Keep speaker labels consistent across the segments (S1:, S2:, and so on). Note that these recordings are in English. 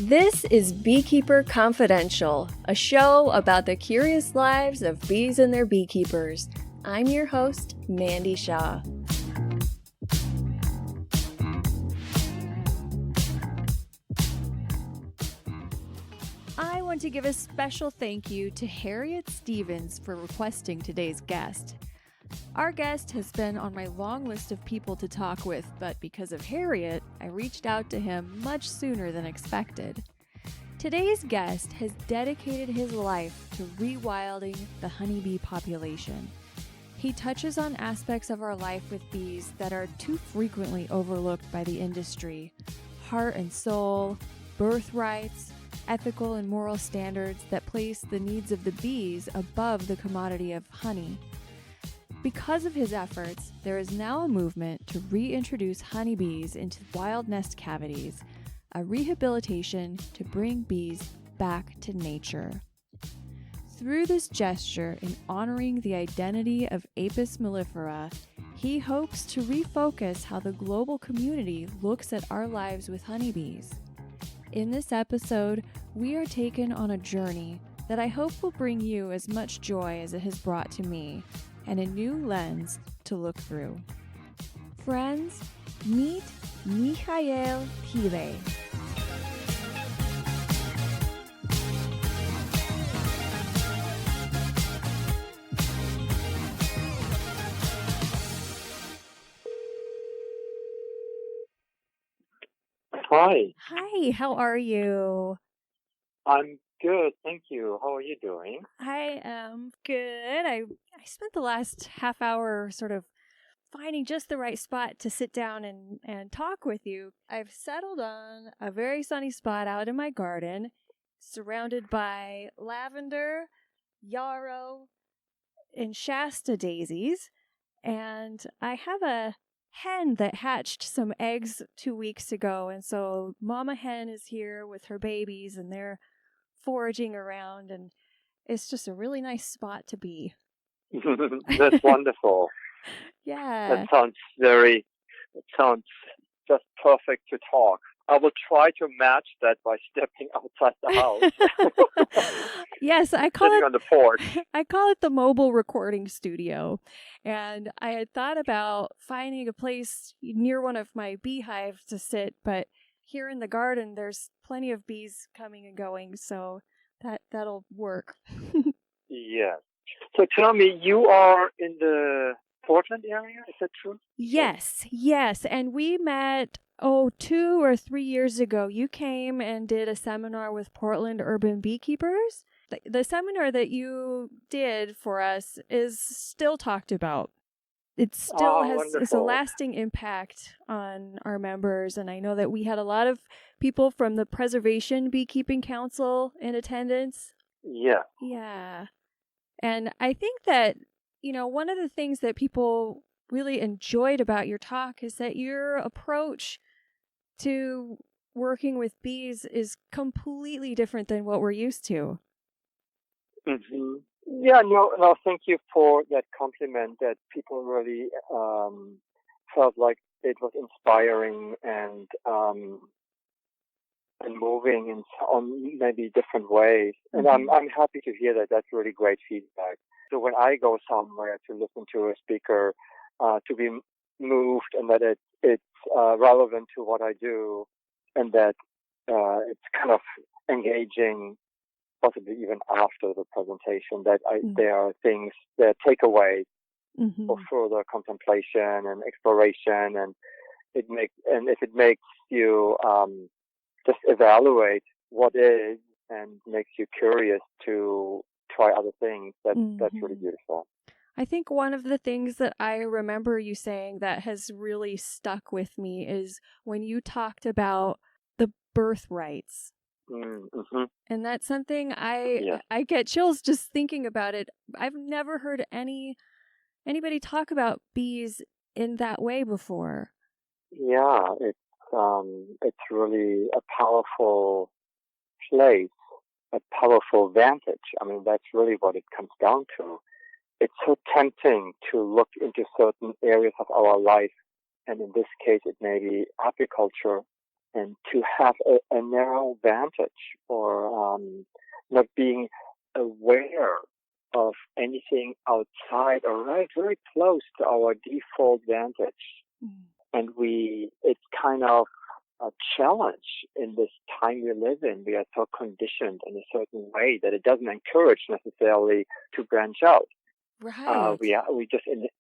S1: This is Beekeeper Confidential, a show about the curious lives of bees and their beekeepers. I'm your host, Mandy Shaw. I want to give a special thank you to Harriet Stevens for requesting today's guest. Our guest has been on my long list of people to talk with, but because of Harriet, I reached out to him much sooner than expected. Today's guest has dedicated his life to rewilding the honeybee population. He touches on aspects of our life with bees that are too frequently overlooked by the industry: heart and soul, birthrights, ethical and moral standards that place the needs of the bees above the commodity of honey. Because of his efforts, there is now a movement to reintroduce honeybees into wild nest cavities, a rehabilitation to bring bees back to nature. Through this gesture in honoring the identity of Apis mellifera, he hopes to refocus how the global community looks at our lives with honeybees. In this episode, we are taken on a journey that I hope will bring you as much joy as it has brought to me, and a new lens to look through. Friends, meet Michael Thiele.
S2: Hi.
S1: Hi, how are you?
S2: I'm good, thank you. How are you doing?
S1: I am good. I spent the last half hour sort of finding just the right spot to sit down and talk with you. I've settled on a very sunny spot out in my garden, surrounded by lavender, yarrow, and Shasta daisies. And I have a hen that hatched some eggs 2 weeks ago. And so Mama Hen is here with her babies, and they're foraging around, and it's just a really nice spot to be.
S2: That's wonderful.
S1: Yeah.
S2: That sounds just perfect to talk. I will try to match that by stepping outside the house.
S1: Yes,
S2: Sitting on the porch.
S1: I call it the mobile recording studio. And I had thought about finding a place near one of my beehives to sit, but here in the garden, there's plenty of bees coming and going, so that'll work.
S2: Yes. So tell me, you are in the Portland area, is that true?
S1: Yes. And we met, 2 or 3 years ago. You came and did a seminar with Portland urban beekeepers. The seminar that you did for us is still talked about. It still has a lasting impact on our members, and I know that we had a lot of people from the Preservation Beekeeping Council in attendance. Yeah. And I think that, one of the things that people really enjoyed about your talk is that your approach to working with bees is completely different than what we're used to.
S2: Mm-hmm. Yeah, no, thank you for that compliment. That people really felt like it was inspiring and moving in on maybe different ways. And I'm happy to hear that. That's really great feedback. So when I go somewhere to listen to a speaker, to be moved, and that it's relevant to what I do, and that it's kind of engaging, possibly even after the presentation, that there are things that takeaways for further contemplation and exploration, and if it makes you just evaluate what is and makes you curious to try other things, that's really beautiful.
S1: I think one of the things that I remember you saying that has really stuck with me is when you talked about the birthrights.
S2: Mm-hmm.
S1: And that's something I get chills just thinking about it. I've never heard anybody talk about bees in that way before.
S2: Yeah, it's really a powerful place, a powerful vantage. I mean, that's really what it comes down to. It's so tempting to look into certain areas of our life, and in this case, it may be apiculture, and to have a narrow vantage, or not being aware of anything outside or right very close to our default vantage. And it's kind of a challenge in this time we live in. We are so conditioned in a certain way that it doesn't encourage necessarily to branch out.
S1: Right.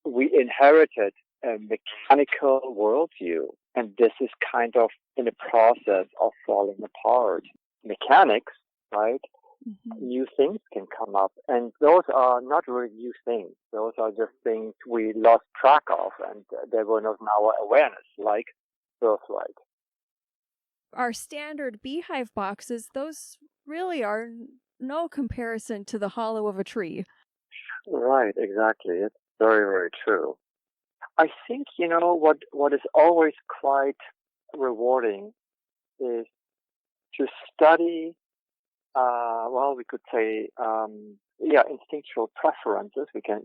S2: We inherited a mechanical worldview, and this is kind of in the process of falling apart. Mechanics, right? Mm-hmm. New things can come up, and those are not really new things. Those are just things we lost track of, and they were not in our awareness, like birthright.
S1: Our standard beehive boxes, those really are no comparison to the hollow of a tree.
S2: Right, exactly. It's very, very true. I think, what is always quite rewarding is to study, we could say, instinctual preferences. We can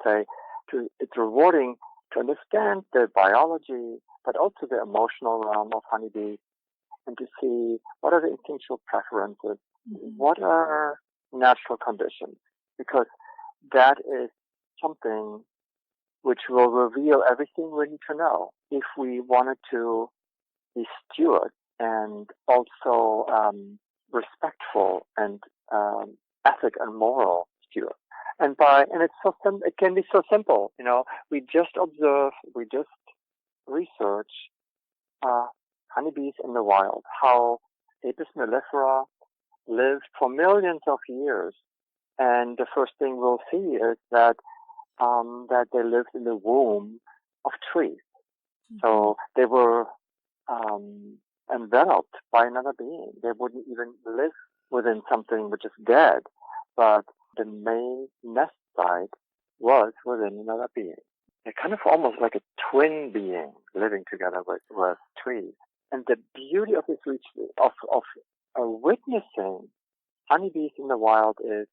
S2: say it's rewarding to understand the biology, but also the emotional realm of honeybees, and to see what are the instinctual preferences, what are natural conditions, because that is something which will reveal everything we need to know if we wanted to be steward and also respectful and ethic and moral steward. And it can be so simple. We just observe, we just research honeybees in the wild, how Apis mellifera lived for millions of years. And the first thing we'll see is that they lived in the womb of trees. Mm-hmm. So they were enveloped by another being. They wouldn't even live within something which is dead, but the main nest site was within another being. They're kind of almost like a twin being living together with trees. And the beauty of this of witnessing honeybees in the wild is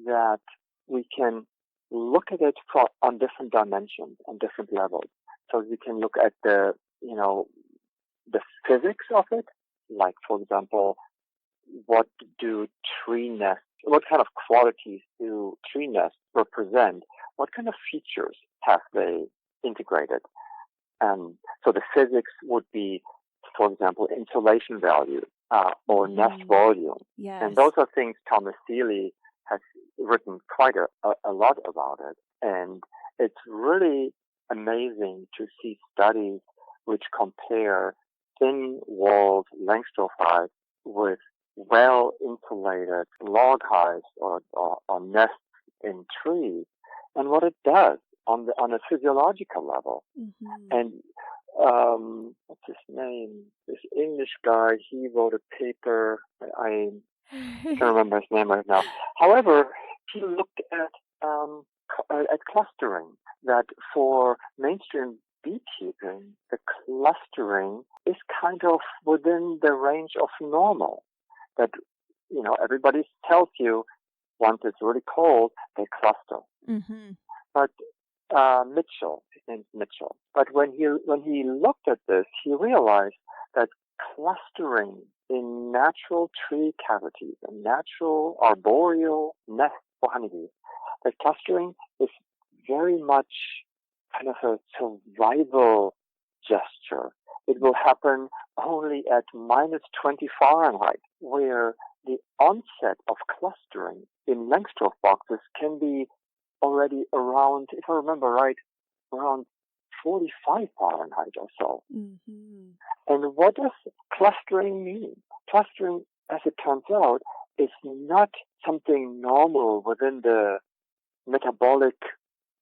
S2: that we can look at it on different dimensions, on different levels. So we can look at the physics of it, like, for example, what kind of qualities do tree nests represent? What kind of features have they integrated? So the physics would be, for example, insulation value or nest volume.
S1: Yes.
S2: And those are things Michael Thiele has written quite a lot about it. And it's really amazing to see studies which compare thin-walled Langstroth hives with well-insulated log hives or nests in trees, and what it does on a physiological level. Mm-hmm. And what's his name? This English guy, he wrote a paper. I can't remember his name right now. However, he looked at clustering, that for mainstream beekeeping, the clustering is kind of within the range of normal. That, everybody tells you once it's really cold, they cluster. Mm-hmm. But Mitchell, his name's Mitchell. But when he looked at this, he realized that clustering in natural tree cavities and natural arboreal nests for honeybees, that clustering is very much kind of a survival gesture. It will happen only at -20 Fahrenheit, where the onset of clustering in Langstroth boxes can be already around, if I remember right, around 45 Fahrenheit or so. Mm-hmm. And what does clustering mean? Clustering, as it turns out, is not something normal within the metabolic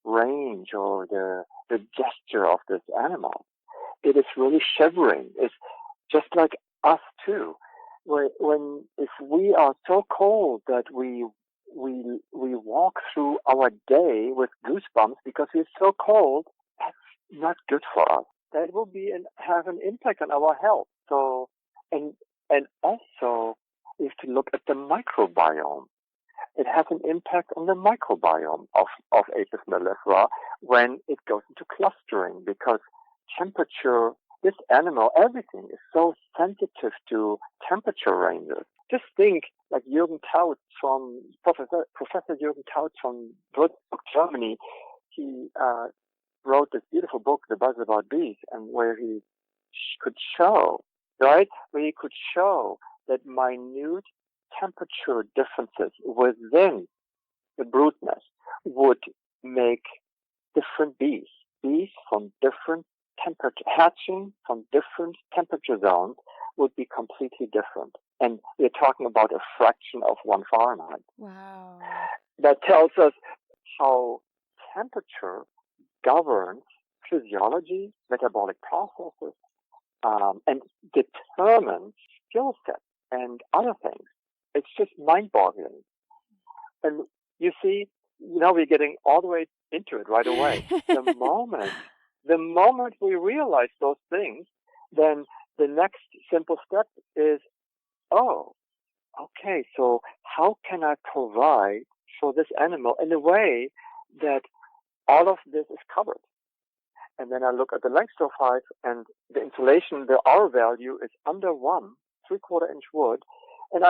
S2: range or the gesture of this animal. It is really shivering. It's just like us too. If we are so cold that we walk through our day with goosebumps because we're so cold, that's not good for us. That will have an impact on our health. So, and also, if you look at the microbiome, it has an impact on the microbiome of Apis mellifera when it goes into clustering, because temperature this animal, everything is so sensitive to temperature ranges. Just think, like Professor Jürgen Tautz from Würzburg, Germany. He wrote this beautiful book, The Buzz About Bees, and where he could show, right, that minute temperature differences within the brood nest would make different bees from different temperature, hatching from different temperature zones would be completely different. And we're talking about a fraction of 1 Fahrenheit.
S1: Wow.
S2: That tells us how temperature governs physiology, metabolic processes, and determines skill sets and other things. It's just mind-boggling. And you see, we're getting all the way into it right away. The moment we realize those things, then the next simple step is, okay, so how can I provide for this animal in a way that all of this is covered? And then I look at the Langstroth hive, and the insulation, the R value is under 1, 3/4 inch wood. And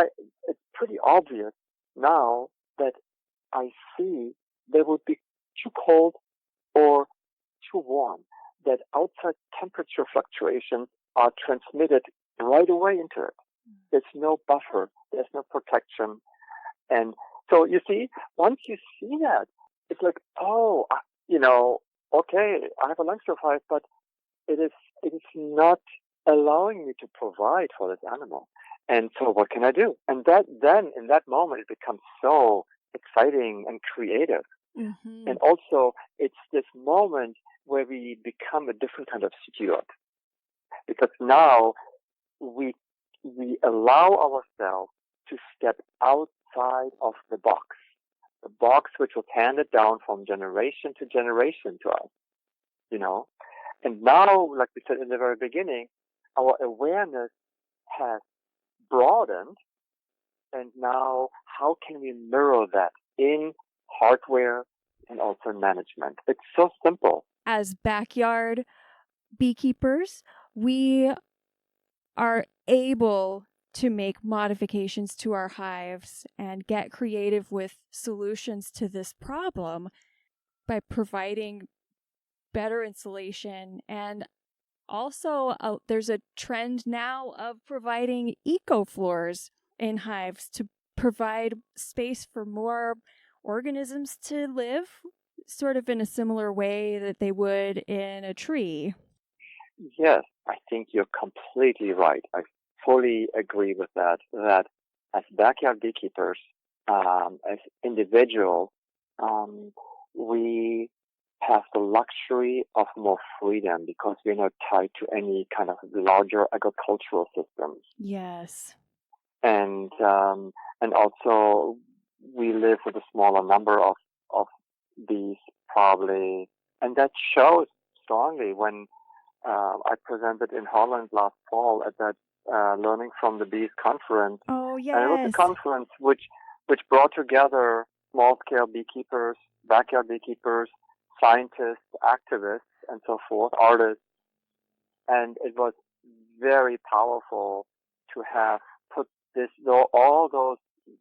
S2: it's pretty obvious now that I see they would be too cold or too warm, that outside temperature fluctuations are transmitted right away into it. There's no buffer. There's no protection. And so you see, once you see that, it's like, okay, I have a Langstroth hive, but it is not allowing me to provide for this animal. And so what can I do? And then in that moment, it becomes so exciting and creative. Mm-hmm. And also, it's this moment where we become a different kind of steward. Because now we allow ourselves to step outside of the box which was handed down from generation to generation to us, And now, like we said in the very beginning, our awareness has broadened, and now how can we mirror that in hardware and also in management? It's so simple.
S1: As backyard beekeepers, we are able to make modifications to our hives and get creative with solutions to this problem by providing better insulation. And also there's a trend now of providing eco floors in hives to provide space for more organisms to live, sort of in a similar way that they would in a tree.
S2: Yes, I think you're completely right. I fully agree with that as backyard beekeepers, as individuals, we have the luxury of more freedom because we're not tied to any kind of larger agricultural systems.
S1: Yes.
S2: And also we live with a smaller number of bees probably, and that shows strongly when I presented in Holland last fall at that Learning from the Bees conference.
S1: Oh, yes.
S2: And it was a conference which brought together small-scale beekeepers, backyard beekeepers, scientists, activists, and so forth, artists. And it was very powerful to have put all those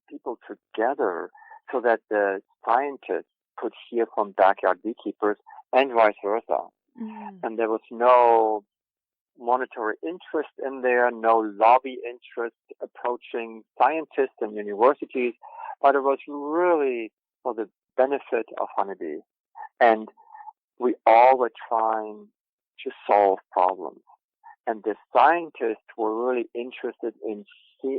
S2: people together so that the scientists could hear from backyard beekeepers and vice versa. Mm. And there was no monetary interest in there, no lobby interest approaching scientists and universities, but it was really for the benefit of honeybees. And we all were trying to solve problems. And the scientists were really interested in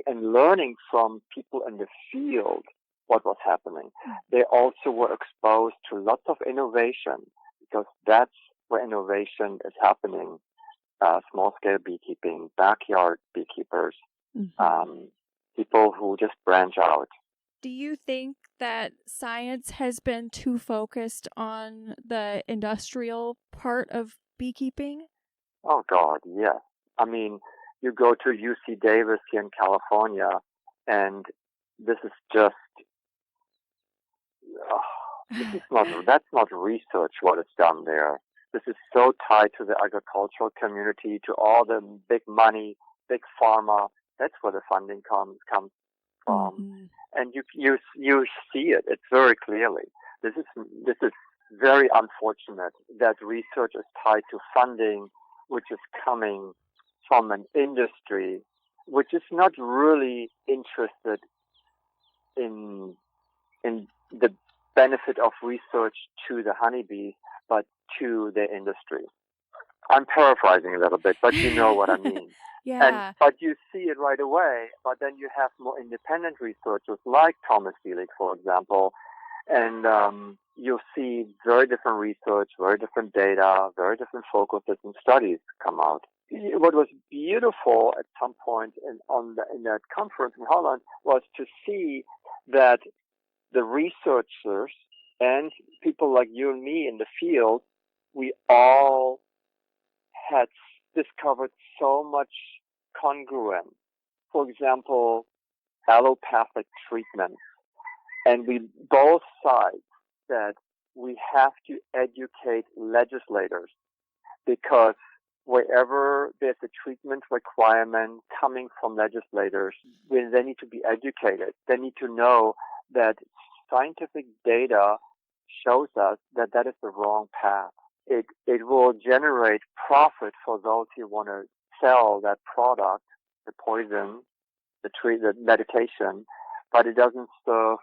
S2: learning from people in the field what was happening. They also were exposed to lots of innovation because that's where innovation is happening. Small-scale beekeeping, backyard beekeepers, people who just branch out.
S1: Do you think that science has been too focused on the industrial part of beekeeping?
S2: Oh, God, yes. I mean, you go to UC Davis here in California, and this is just, that's not research what is done there. This is so tied to the agricultural community, to all the big money, big pharma. That's where the funding comes from.
S1: Mm-hmm.
S2: And you see it. It's very clearly. This is very unfortunate that research is tied to funding, which is coming from an industry which is not really interested in the benefit of research to the honeybees, but to the industry. I'm paraphrasing a little bit, but you know what I mean.
S1: Yeah.
S2: But you see it right away, but then you have more independent researchers like Thomas Thiele, for example, and you'll see very different research, very different data, very different focuses and studies come out. What was beautiful at some point in that conference in Holland was to see that the researchers and people like you and me in the field, we all had discovered so much congruence. For example, allopathic treatments. And we both sides said we have to educate legislators, because wherever there's a treatment requirement coming from legislators, they need to be educated. They need to know that scientific data shows us that that is the wrong path. It will generate profit for those who want to sell that product, the poison, the medication, but it doesn't serve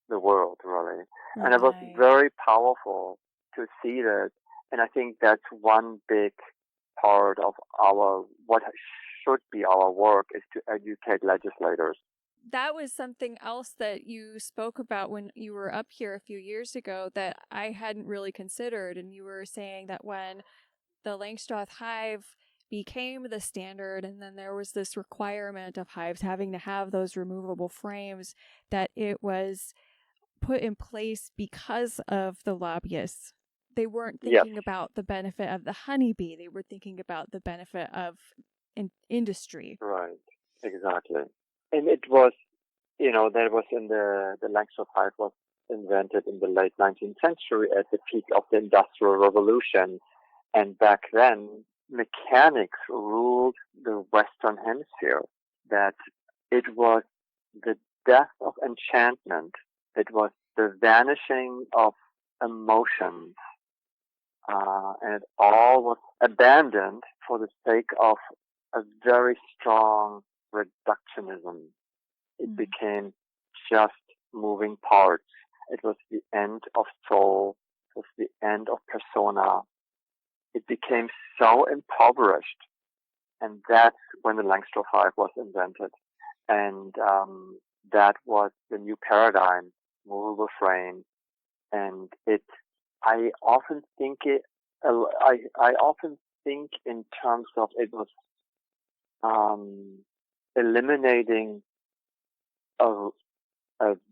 S2: the world, really.
S1: Right.
S2: And it was very powerful to see this. And I think that's one big part of what should be our work, is to educate legislators.
S1: That was something else that you spoke about when you were up here a few years ago that I hadn't really considered. And you were saying that when the Langstroth hive became the standard, and then there was this requirement of hives having to have those removable frames, that it was put in place because of the lobbyists. They weren't thinking about the benefit of the honeybee. They were thinking about the benefit of industry.
S2: Right, exactly. And it was, that was in the Langstroth hive was invented in the late 19th century at the peak of the Industrial Revolution. And back then, mechanics ruled the Western Hemisphere. That it was the death of enchantment. It was the vanishing of emotions. And it all was abandoned for the sake of a very strong reductionism. It became just moving parts. It was the end of soul. It was the end of persona. It became so impoverished. And that's when the Langstroth hive was invented. And that was the new paradigm, movable frame. And I often think in terms of it was eliminating a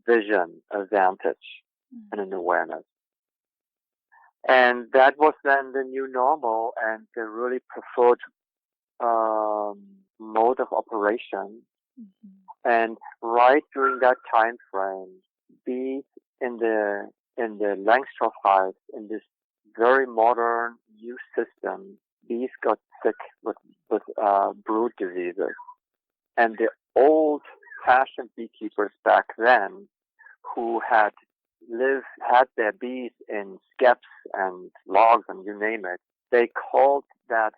S2: vision, a vantage, and an awareness. And that was then the new normal and the really preferred mode of operation. And right during that time frame, bees in the Langstroth hive, in this very modern new system, bees got sick with brood diseases. And the old-fashioned beekeepers back then, who had their bees in skeps and logs and you name it, they called that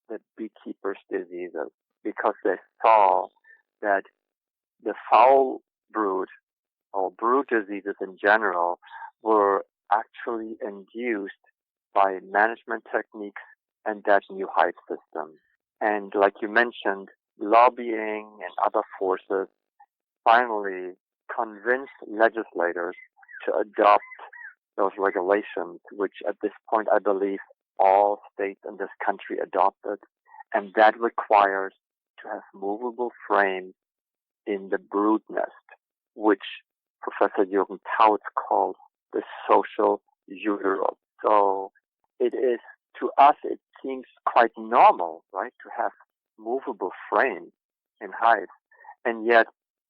S2: the beekeepers' diseases, because they saw that the foul brood, or brood diseases in general, were actually induced by management techniques and that new hive system. And like you mentioned, lobbying and other forces finally convinced legislators to adopt those regulations, which at this point I believe all states in this country adopted. And that requires to have movable frames in the brood nest, which Professor Jürgen Tautz calls the social uterus. So it is, to us, it seems quite normal, right, to have movable frames in hives. And yet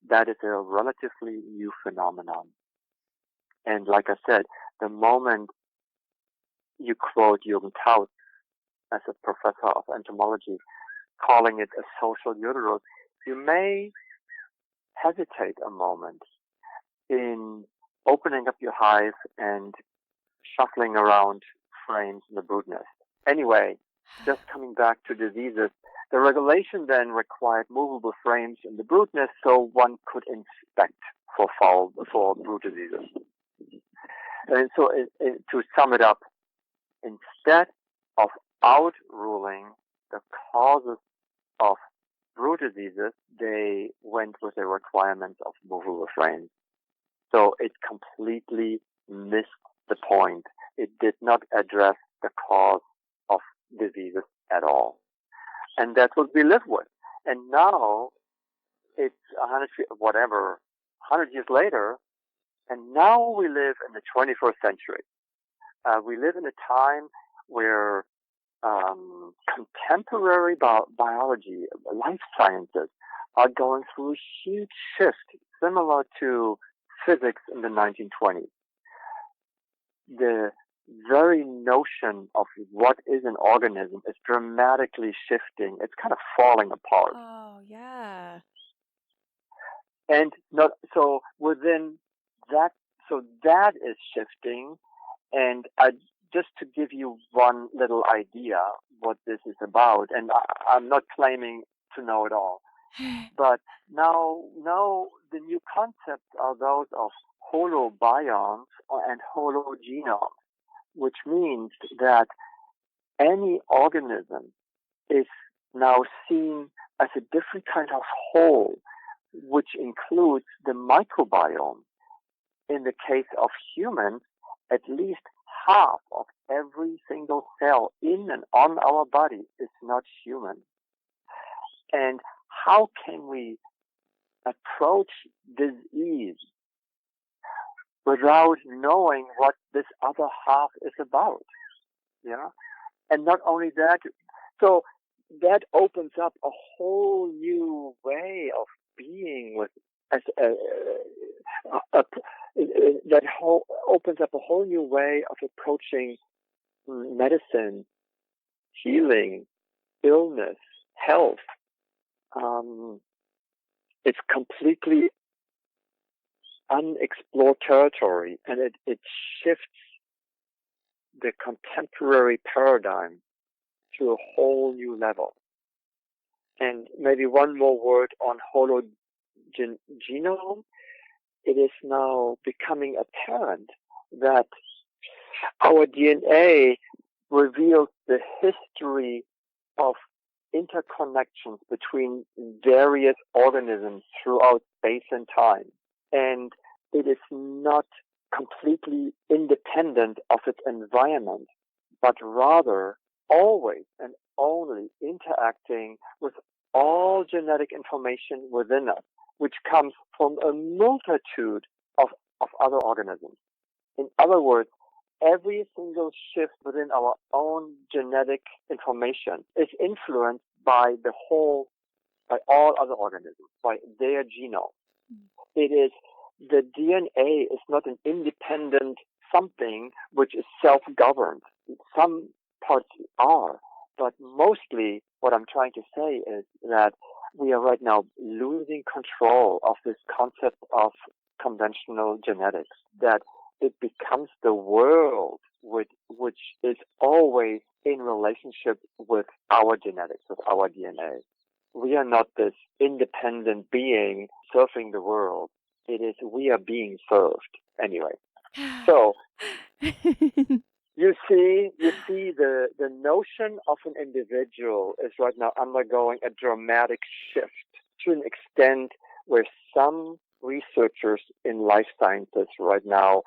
S2: that is a relatively new phenomenon. And like I said, the moment you quote Jürgen Taus as a professor of entomology, calling it a social uterus, you may hesitate a moment in opening up your hive and shuffling around frames in the brood nest. Anyway, just coming back to diseases, the regulation then required movable frames in the brood nest so one could inspect for brood diseases. And so to sum it up, instead of outruling the causes of brood diseases, they went with the requirements of movable frames. So it completely missed the point. It did not address the cause of diseases at all. And that's what we live with. And now it's 100 years later, and now we live in the 21st century. We live in a time where contemporary biology, life sciences, are going through a huge shift, similar to physics in the 1920s. The very notion of what is an organism is dramatically shifting. It's kind of falling apart.
S1: Oh, yeah.
S2: And so within that, so that is shifting. And just to give you one little idea what this is about, and I'm not claiming to know it all, but now the new concepts are those of holobionts and hologenomes, which means that any organism is now seen as a different kind of whole, which includes the microbiome. In the case of humans, at least half of every single cell in and on our body is not human. And how can we approach disease without knowing what this other half is about? Yeah. And not only that, so that opens up a whole new way of being with opens up a whole new way of approaching medicine, healing, illness, health. It's completely unexplored territory, and it shifts the contemporary paradigm to a whole new level. And maybe one more word on hologenome. It is now becoming apparent that our DNA reveals the history of interconnections between various organisms throughout space and time. And it is not completely independent of its environment, but rather always and only interacting with all genetic information within us, which comes from a multitude of other organisms. In other words, every single shift within our own genetic information is influenced by all other organisms, by their genome. It is, the DNA is not an independent something which is self-governed. Some parts are, but mostly what I'm trying to say is that we are right now losing control of this concept of conventional genetics, that it becomes the world which is always in relationship with our genetics, with our DNA. We are not this independent being surfing the world. It is, we are being served anyway. So you see the notion of an individual is right now undergoing a dramatic shift to an extent where some researchers in life sciences right now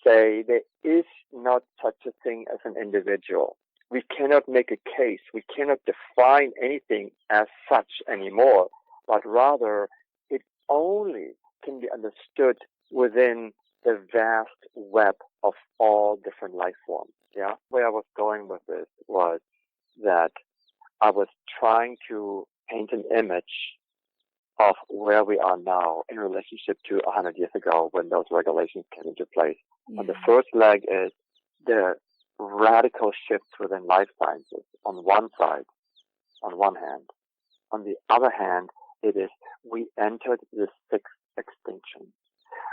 S2: say there is not such a thing as an individual. We cannot make a case. We cannot define anything as such anymore, but rather it only can be understood within the vast web of all different life forms. Yeah. Where I was going with this was that I was trying to paint an image of where we are now in relationship to 100 years ago when those regulations came into place. Yeah. And the first leg is the radical shifts within life sciences on one side, on one hand. On the other hand, it is we entered the sixth extinction.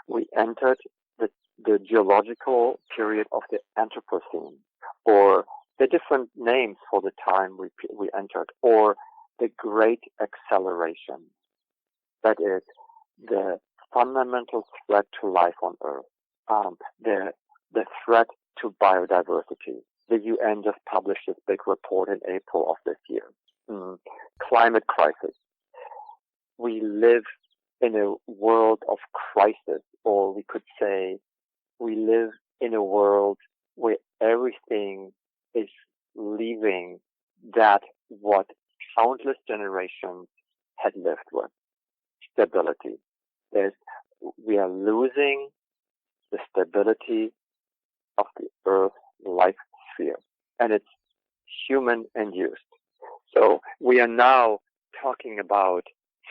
S2: We entered the geological period of the Anthropocene, or the different names for the time we entered, or the Great Acceleration. That is the fundamental threat to life on Earth, the threat to biodiversity. The UN just published this big report in April of this year. Climate crisis. We live in a world of crisis, or we could say we live in a world where everything is leaving that what countless generations had lived with. Stability. We are losing the stability of the Earth life sphere, and it's human-induced. So we are now talking about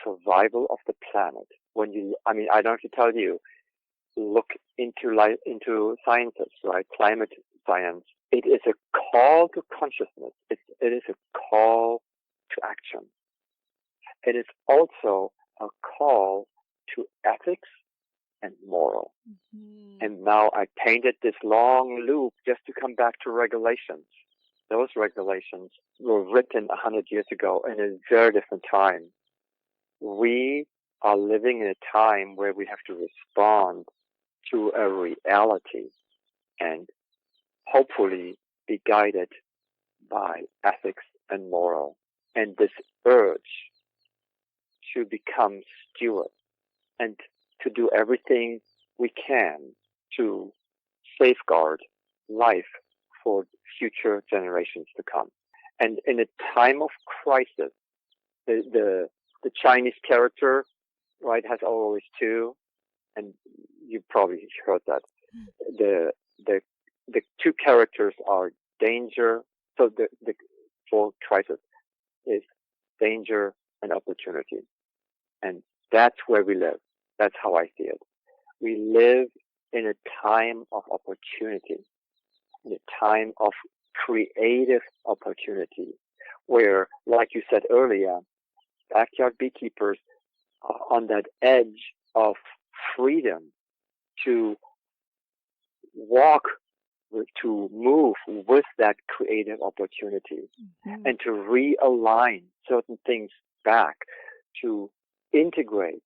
S2: survival of the planet. I don't have to tell you, look into sciences, right? Climate science. It is a call to consciousness. It is a call to action. It is also a call to ethics and moral. Mm-hmm. And now I painted this long loop just to come back to regulations. Those regulations were written 100 years ago in a very different time. We are living in a time where we have to respond to a reality and hopefully be guided by ethics and moral. And this urge to become stewards and to do everything we can to safeguard life for future generations to come. And in a time of crisis, the Chinese character, right, has always two, and you probably heard that. The two characters are danger. So the for crisis is danger and opportunity, and that's where we live. That's how I see it. We live in a time of opportunity, in a time of creative opportunity, where, like you said earlier, backyard beekeepers are on that edge of freedom to walk, to move with that creative opportunity, mm-hmm. and to realign certain things back, to integrate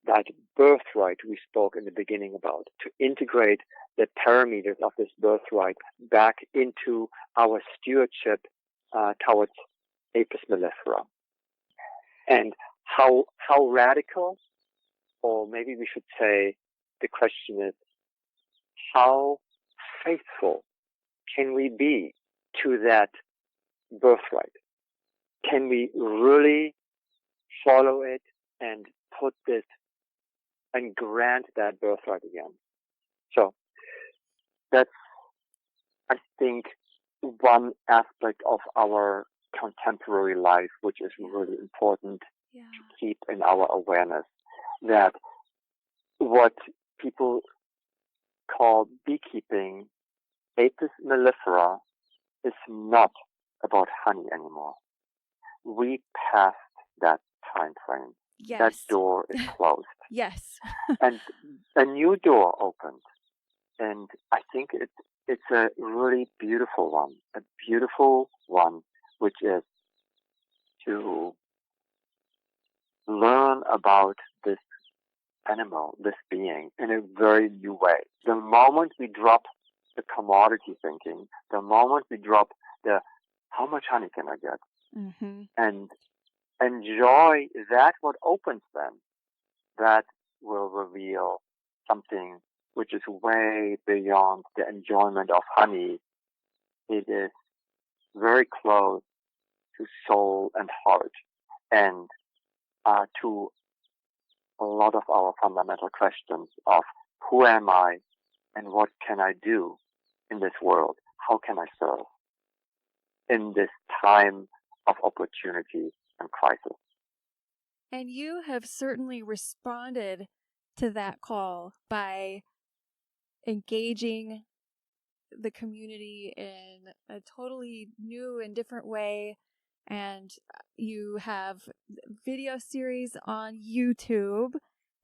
S2: that birthright we spoke in the beginning about, to integrate the parameters of this birthright back into our stewardship towards Apis mellifera. And how radical, or maybe we should say, the question is, how faithful can we be to that birthright? Can we really follow it and put this and grant that birthright again? So that's, I think, one aspect of our contemporary life, which is really important to keep in our awareness, that what people call beekeeping, Apis mellifera, is not about honey anymore. We passed that time frame.
S1: Yes.
S2: That door is closed.
S1: Yes.
S2: And a new door opened. And I think it's a really beautiful one, which is to learn about this animal, this being, in a very new way. The moment we drop the commodity thinking, the moment we drop the how much honey can I get, mm-hmm. and enjoy that, what opens then, that will reveal something which is way beyond the enjoyment of honey. It is very close to soul and heart, and to a lot of our fundamental questions of who am I and what can I do in this world? How can I serve in this time of opportunity and crisis?
S1: And you have certainly responded to that call by engaging the community in a totally new and different way. And you have video series on YouTube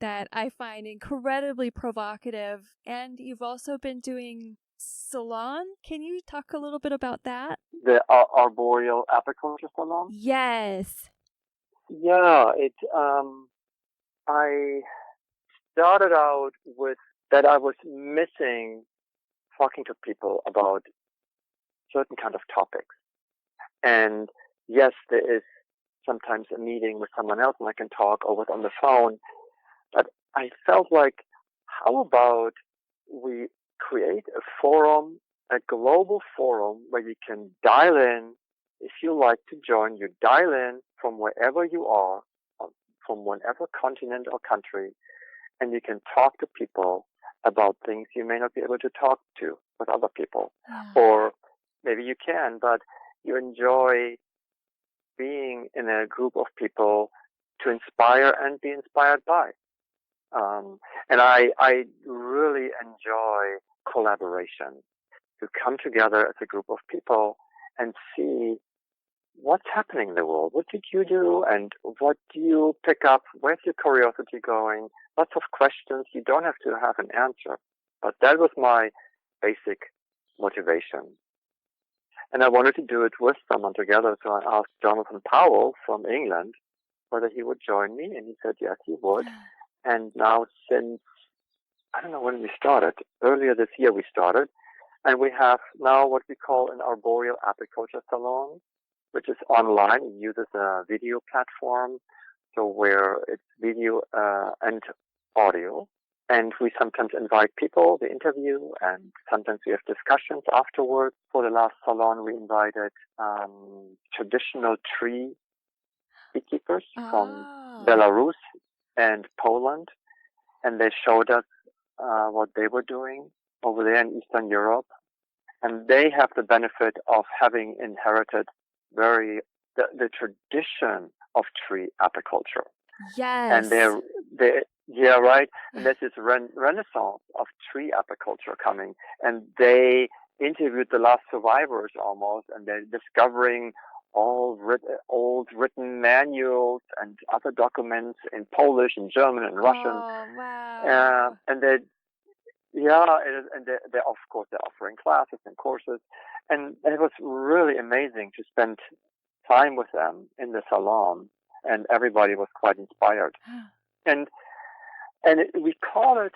S1: that I find incredibly provocative. And you've also been doing salon. Can you talk a little bit about that?
S2: The arboreal apiculture salon?
S1: Yes.
S2: Yeah, I started out with that I was missing talking to people about certain kind of topics. And yes, there is sometimes a meeting with someone else and I can talk over on the phone. But I felt like, how about we create a forum, a global forum where you can dial in. If you like to join, you dial in from wherever you are, from whatever continent or country, and you can talk to people about things you may not be able to talk to with other people.
S1: Yeah.
S2: Or maybe you can, but you enjoy being in a group of people to inspire and be inspired by. And I really enjoy collaboration, to come together as a group of people and see what's happening in the world. What did you do and what do you pick up? Where's your curiosity going? Lots of questions. You don't have to have an answer. But that was my basic motivation. And I wanted to do it with someone together, so I asked Jonathan Powell from England whether he would join me, and he said yes, he would. And now since, I don't know when we started, earlier this year we started, and we have now what we call an arboreal apiculture salon, which is online. It uses a video platform, so where it's video and audio. And we sometimes invite people, they interview, and sometimes we have discussions afterwards. For the last salon, we invited traditional tree beekeepers from Belarus and Poland, and they showed us what they were doing over there in Eastern Europe. And they have the benefit of having inherited the tradition of tree apiculture.
S1: Yes.
S2: And they're yeah, right. And there's this renaissance of tree apiculture coming. And they interviewed the last survivors almost, and they're discovering all old written manuals and other documents in Polish and German and Russian.
S1: Oh, wow.
S2: And they're of course they're offering classes and courses, and it was really amazing to spend time with them in the salon, and everybody was quite inspired. And we call it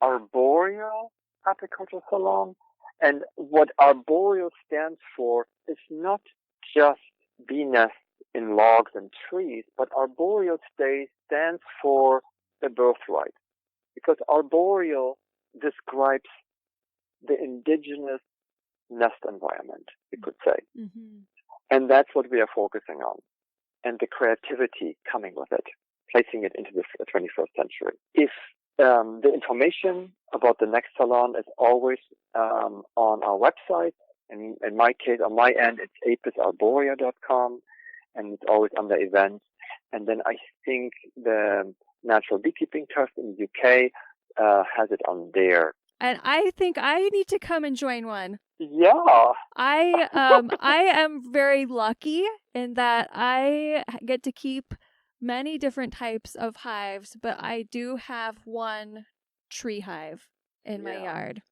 S2: arboreal apiculture salon, and what arboreal stands for is not just bee nests in logs and trees, but arboreal stands for the birthright, because arboreal describes the indigenous nest environment, you could say.
S1: Mm-hmm.
S2: And that's what we are focusing on, and the creativity coming with it, placing it into the 21st century. If the information about the next salon is always on our website, and in my case, on my end, it's apisarborea.com, and it's always under events. And then I think the Natural Beekeeping Trust in the UK has it on there.
S1: And I think I need to come and join one.
S2: Yeah.
S1: I am very lucky in that I get to keep many different types of hives, but I do have one tree hive in my yard.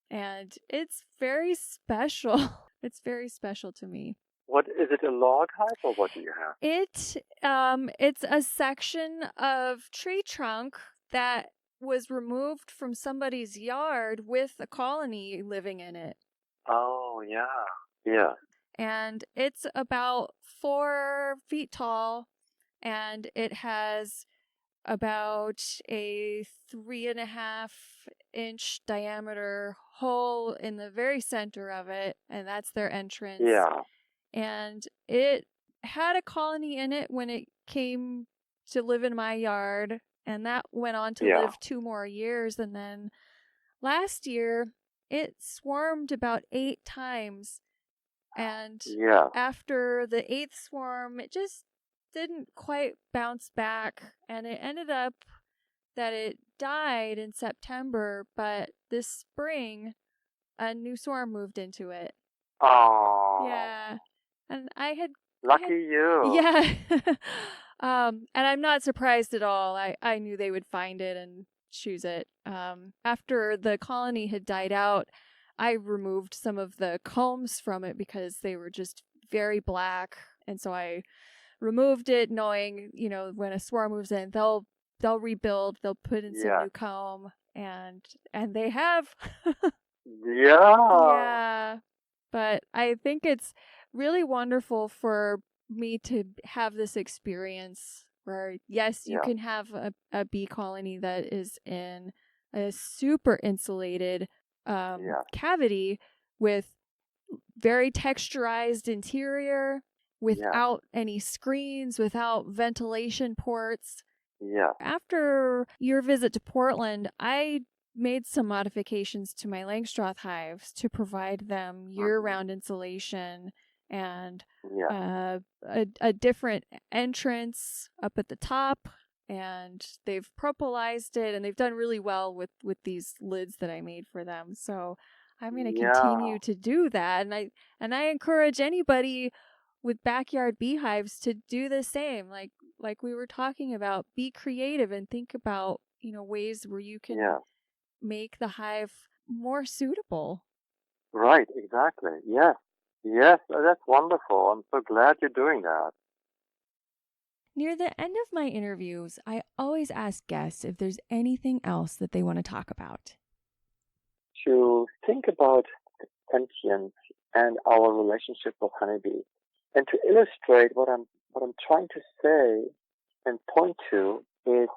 S1: And it's very special. It's very special to me.
S2: What is it, a log hive, or what do you have?
S1: It's a section of tree trunk that was removed from somebody's yard with a colony living in it.
S2: Oh, yeah. Yeah.
S1: And it's about 4 feet tall, and it has about a 3.5-inch diameter hole in the very center of it, and that's their entrance.
S2: Yeah.
S1: And it had a colony in it when it came to live in my yard, and that went on to live 2 more years. And then last year, it swarmed about 8 times. And after the 8th swarm, it just didn't quite bounce back. And it ended up that it died in September. But this spring, a new swarm moved into it.
S2: Oh.
S1: Yeah. And
S2: Lucky you.
S1: Yeah. And I'm not surprised at all. I knew they would find it and choose it. After the colony had died out, I removed some of the combs from it because they were just very black. And so I removed it knowing, when a swarm moves in, they'll rebuild, they'll put in some new comb, and they have.
S2: Yeah.
S1: Yeah. But I think it's really wonderful for me to have this experience where, yes, you can have a bee colony that is in a super insulated cavity with very texturized interior, without any screens, without ventilation ports.
S2: Yeah.
S1: After your visit to Portland, I made some modifications to my Langstroth hives to provide them year-round insulation and a different entrance up at the top, and they've propolized it, and they've done really well with these lids that I made for them. So I'm going to continue to do that, and I encourage anybody with backyard beehives to do the same. Like we were talking about, be creative and think about ways where you can make the hive more suitable.
S2: Right, exactly. Yes, that's wonderful. I'm so glad you're doing that.
S1: Near the end of my interviews, I always ask guests if there's anything else that they want to talk about.
S2: To think about sentience and our relationship with honeybees, and to illustrate what I'm trying to say and point to is,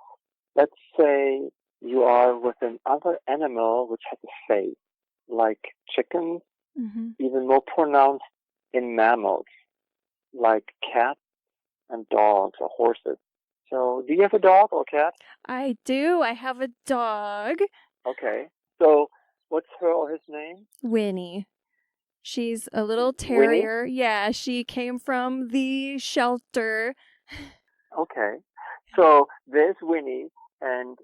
S2: let's say you are with another animal which has a face, like chickens, even more pronounced in mammals, like cats and dogs or horses. So, do you have a dog or cat?
S1: I do. I have a dog.
S2: Okay. So, what's her or his name?
S1: Winnie. She's a little terrier.
S2: Winnie?
S1: Yeah, she came from the shelter.
S2: Okay. So, there's Winnie, and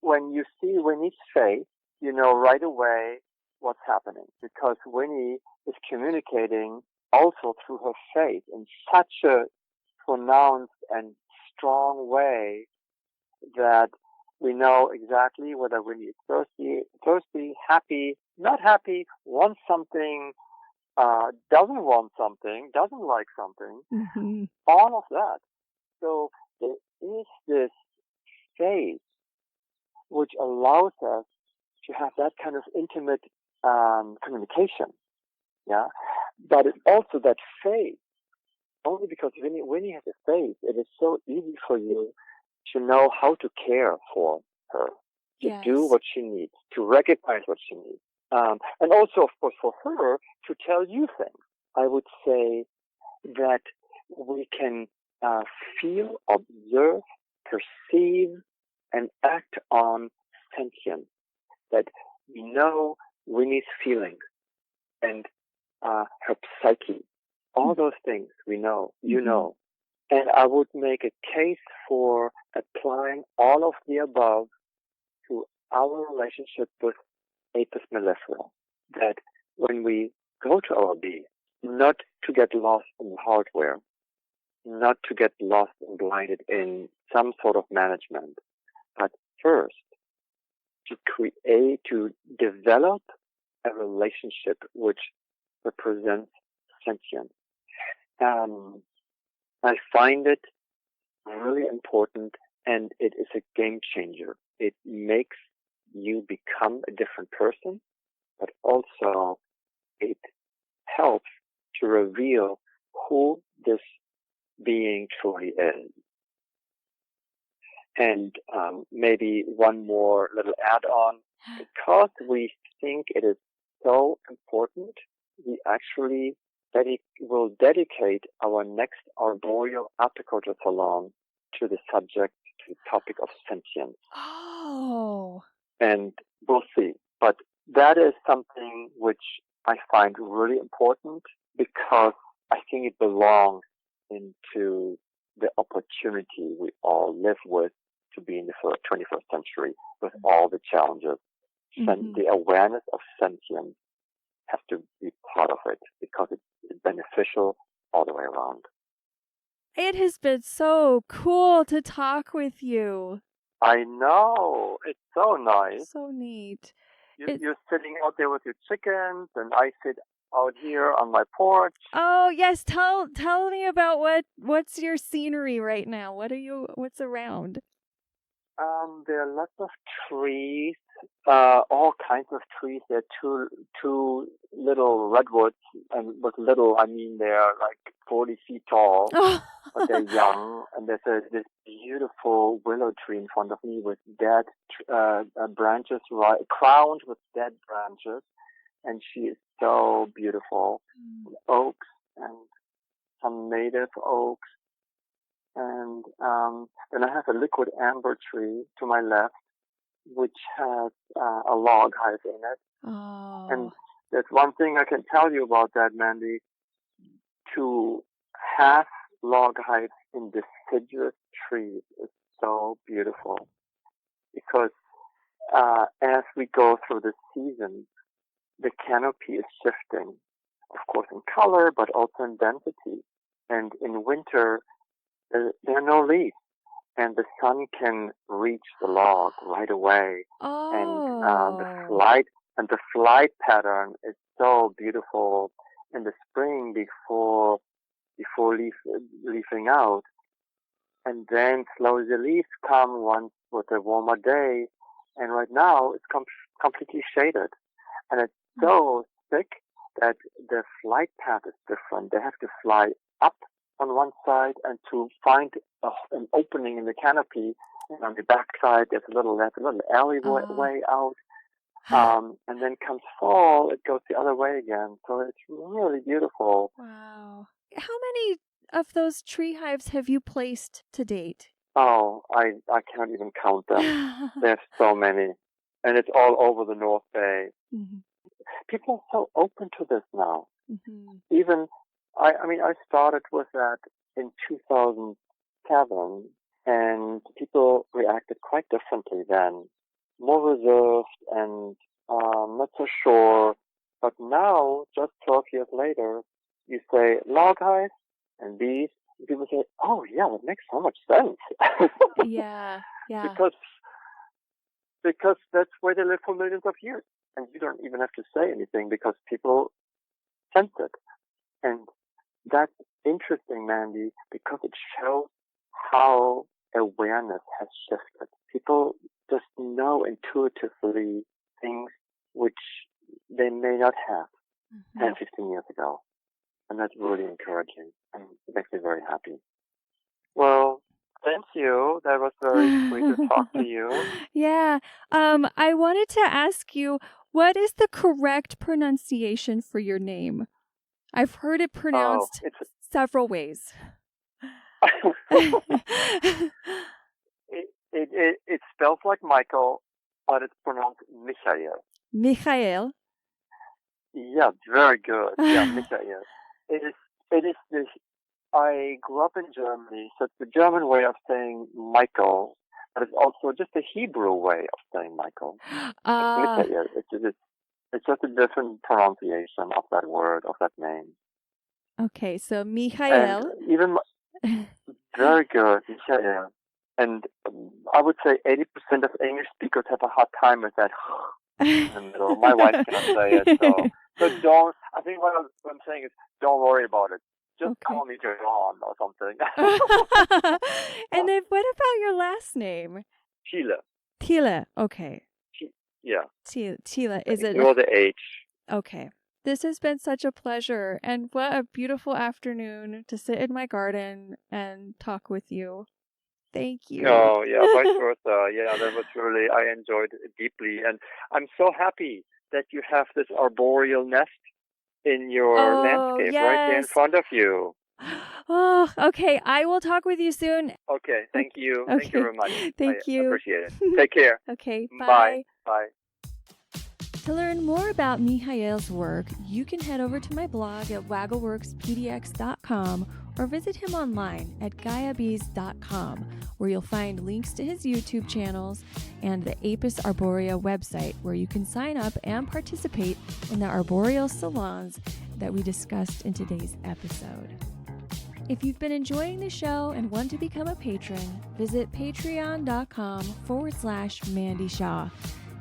S2: when you see Winnie's face, you know right away what's happening, because Winnie is communicating also through her face in such a pronounced and strong way that we know exactly whether Winnie is thirsty, happy, not happy, wants something, doesn't want something, doesn't like something, all of that. So there is this phase which allows us to have that kind of intimate communication. Yeah, but it's also that phase. Only because Winnie has a face, it is so easy for you to know how to care for her, to do what she needs, to recognize what she needs. And also, of course, for her to tell you things. I would say that we can feel, observe, perceive, and act on sentience. That we know Winnie's feelings and her psyche. All those things we know, you know. And I would make a case for applying all of the above to our relationship with Apis mellifera. That when we go to our bee, not to get lost in the hardware, not to get lost and blinded in some sort of management, but first to develop a relationship which represents sentience. I find it really important, and it is a game changer. It makes you become a different person, but also it helps to reveal who this being truly is. And maybe one more little add-on. Because we think it is so important, we actually will dedicate our next arboreal apiculture salon to the subject, to the topic of sentience.
S1: Oh.
S2: And we'll see. But that is something which I find really important, because I think it belongs into the opportunity we all live with to be in the 21st century with all the challenges. The awareness of sentience have to be part of it because it's beneficial all the way around.
S1: It has been so cool to talk with you.
S2: I know. It's so nice.
S1: So neat.
S2: You're sitting out there with your chickens, and I sit out here on my porch.
S1: Oh yes, tell me about what's your scenery right now. What's around?
S2: There are lots of trees, all kinds of trees. There are two little redwoods, and with little I mean they're like 40 feet tall, but they're young. And there's this beautiful willow tree in front of me with dead branches, crowned with dead branches, and she is so beautiful. Oaks and some native oaks. And then I have a liquid amber tree to my left, which has a log hive in it.
S1: Oh.
S2: And there's one thing I can tell you about that, Mandy. To have log hives in deciduous trees is so beautiful because as we go through the seasons, the canopy is shifting, of course, in color, but also in density. And in winter, there are no leaves, and the sun can reach the log right away.
S1: Oh.
S2: And the flight pattern is so beautiful in the spring before leafing out. And then slowly the leaves come once with a warmer day. And right now it's completely shaded. And it's so thick that the flight path is different. They have to fly up on one side and to find an opening in the canopy. And on the back side, there's a little alleyway out. And then comes fall, it goes the other way again. So it's really beautiful.
S1: Wow. How many of those tree hives have you placed to date?
S2: Oh, I can't even count them. There's so many. And it's all over the North Bay. Mm-hmm. People are so open to this now. Mm-hmm. Even, I started with that in 2007, and people reacted quite differently then. More reserved and not so sure. But now, just 12 years later, you say log hive and bees, and people say, oh, yeah, that makes so much sense.
S1: Yeah.
S2: Because that's where they live for millions of years. And you don't even have to say anything because people sense it. And that's interesting, Mandy, because it shows how awareness has shifted. People just know intuitively things which they may not have 10, 15 years ago. And that's really encouraging. And it makes me very happy. Well, thank you. That was very sweet to talk to you.
S1: Yeah. I wanted to ask you, what is the correct pronunciation for your name? I've heard it pronounced several ways.
S2: It spells like Michael, but it's pronounced Michael.
S1: Michael?
S2: Yeah, very good. Yeah, Michael. It is this. I grew up in Germany, so it's the German way of saying Michael, but it's also just a Hebrew way of saying Michael. Michael. It's just a different pronunciation of that word, of that name.
S1: Okay, so Michael.
S2: And even very good, Michael. And I would say 80% of English speakers have a hard time with that in the middle. My wife cannot say it, so don't. I think what I'm saying is, don't worry about it. Just call me John or something.
S1: And then what about your last name?
S2: Thiele.
S1: Thiele, okay.
S2: Yeah.
S1: Thiele, is it?
S2: Ignore the H.
S1: Okay. This has been such a pleasure, and what a beautiful afternoon to sit in my garden and talk with you. Thank you.
S2: Oh, yeah, vice versa. Yeah, that was really, I enjoyed it deeply. And I'm so happy that you have this arboreal nest in your landscape right there in front of you.
S1: Oh, okay. I will talk with you soon.
S2: Okay, thank you. Okay. Thank you very much.
S1: Thank you.
S2: Appreciate it. Take care.
S1: Okay,
S2: bye. Bye.
S1: To learn more about Michael's work, you can head over to my blog at waggleworkspdx.com or visit him online at GaiaBees.com, where you'll find links to his YouTube channels and the Apis Arborea website, where you can sign up and participate in the arboreal salons that we discussed in today's episode. If you've been enjoying the show and want to become a patron, visit patreon.com/Mandy Shaw.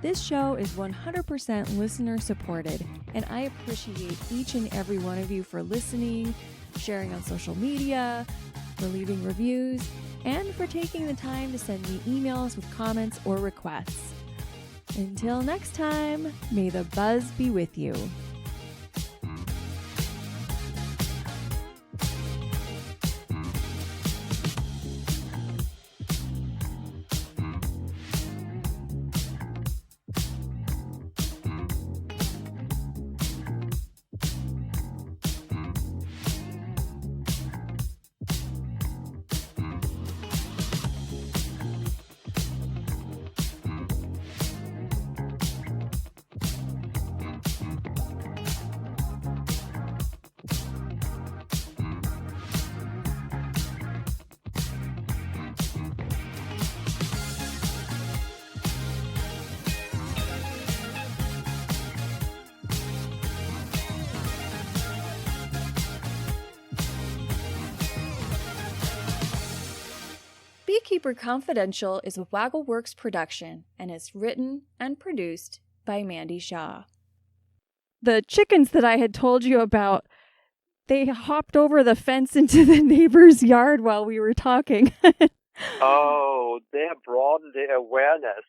S1: This show is 100% listener supported, and I appreciate each and every one of you for listening, sharing on social media, for leaving reviews, and for taking the time to send me emails with comments or requests. Until next time, may the buzz be with you. Beekeeper Confidential is a Waggleworks production and is written and produced by Mandy Shaw. The chickens that I had told you about, they hopped over the fence into the neighbor's yard while we were talking.
S2: Oh, they have broadened their awareness.